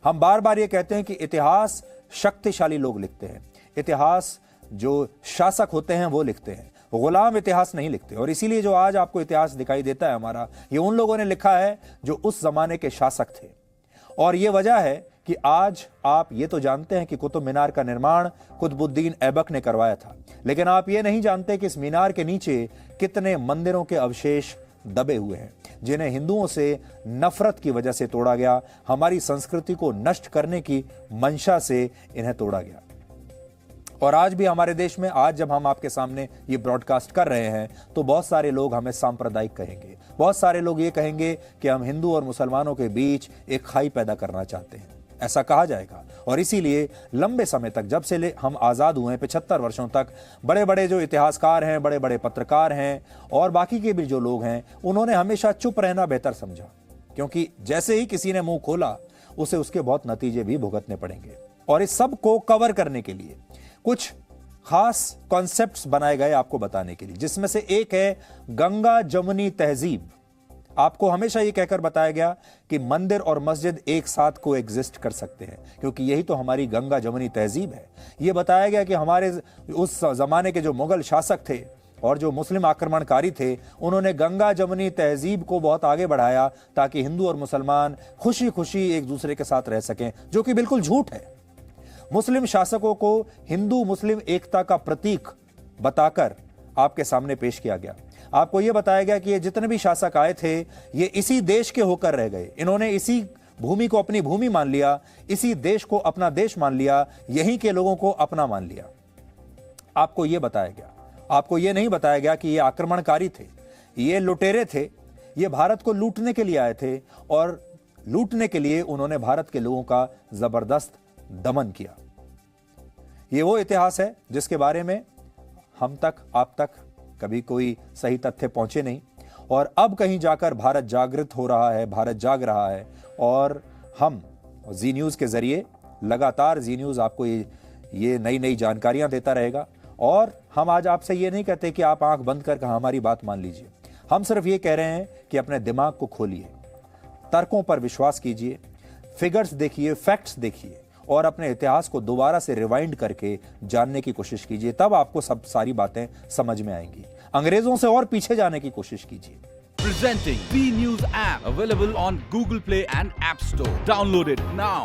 हम बार बार ये कहते हैं कि इतिहास शक्तिशाली लोग लिखते हैं, इतिहास जो शासक होते हैं वो लिखते हैं, गुलाम इतिहास नहीं लिखते। और इसीलिए जो आज आपको इतिहास दिखाई देता है हमारा, ये उन लोगों ने लिखा है जो उस जमाने के शासक थे। और ये वजह है कि आज आप ये तो जानते हैं कि कुतुब मीनार का निर्माण कुतुबुद्दीन ऐबक ने करवाया था, लेकिन आप ये नहीं जानते कि इस मीनार के नीचे कितने मंदिरों के अवशेष दबे हुए हैं, जिन्हें हिंदुओं से नफरत की वजह से तोड़ा गया, हमारी संस्कृति को नष्ट करने की मंशा से इन्हें तोड़ा गया। और आज भी हमारे देश में, आज जब हम आपके सामने ये ब्रॉडकास्ट कर रहे हैं, तो बहुत सारे लोग हमें सांप्रदायिक कहेंगे, बहुत सारे लोग ये कहेंगे कि हम हिंदू और मुसलमानों के बीच एक खाई पैदा करना चाहते हैं, ऐसा कहा जाएगा। और इसीलिए लंबे समय तक, जब से हम आज़ाद हुए हैं 75 वर्षों तक, बड़े बड़े जो इतिहासकार हैं, बड़े बड़े पत्रकार हैं और बाकी के भी जो लोग हैं, उन्होंने हमेशा चुप रहना बेहतर समझा, क्योंकि जैसे ही किसी ने मुंह खोला उसे उसके बहुत नतीजे भी भुगतने पड़ेंगे। और इस सब को कवर करने के लिए कुछ खास कॉन्सेप्ट्स बनाए गए आपको बताने के लिए, जिसमें से एक है गंगा जमुनी तहजीब। आपको हमेशा ये कहकर बताया गया कि मंदिर और मस्जिद एक साथ को एग्जिस्ट कर सकते हैं, क्योंकि यही तो हमारी गंगा जमुनी तहजीब है। ये बताया गया कि हमारे उस जमाने के जो मुगल शासक थे और जो मुस्लिम आक्रमणकारी थे, उन्होंने गंगा जमुनी तहजीब को बहुत आगे बढ़ाया ताकि हिंदू और मुसलमान खुशी खुशी एक दूसरे के साथ रह सकें, जो कि बिल्कुल झूठ है। मुस्लिम शासकों को हिंदू मुस्लिम एकता का प्रतीक बताकर आपके सामने पेश किया गया। आपको यह बताया गया कि ये जितने भी शासक आए थे, ये इसी देश के होकर रह गए, इन्होंने इसी भूमि को अपनी भूमि मान लिया, इसी देश को अपना देश मान लिया, यहीं के लोगों को अपना मान लिया। आपको यह बताया गया, आपको यह नहीं बताया गया कि ये आक्रमणकारी थे, ये लुटेरे थे, ये भारत को लूटने के लिए आए थे और लूटने के लिए उन्होंने भारत के लोगों का जबरदस्त दमन किया। ये वो इतिहास है जिसके बारे में हम तक, आप तक कभी कोई सही तथ्य पहुंचे नहीं, और अब कहीं जाकर भारत जागृत हो रहा है, भारत जाग रहा है। और हम जी न्यूज़ के जरिए लगातार, जी न्यूज़ आपको ये नई नई जानकारियां देता रहेगा। और हम आज आपसे ये नहीं कहते कि आप आंख बंद कर हमारी बात मान लीजिए, हम सिर्फ ये कह रहे हैं कि अपने दिमाग को खोलिए, तर्कों पर विश्वास कीजिए, फिगर्स देखिए, फैक्ट्स देखिए और अपने इतिहास को दोबारा से रिवाइंड करके जानने की कोशिश कीजिए, तब आपको सब सारी बातें समझ में आएंगी। अंग्रेजों से और पीछे जाने की कोशिश कीजिए। Presenting B News app available on Google Play and App Store. Download it now.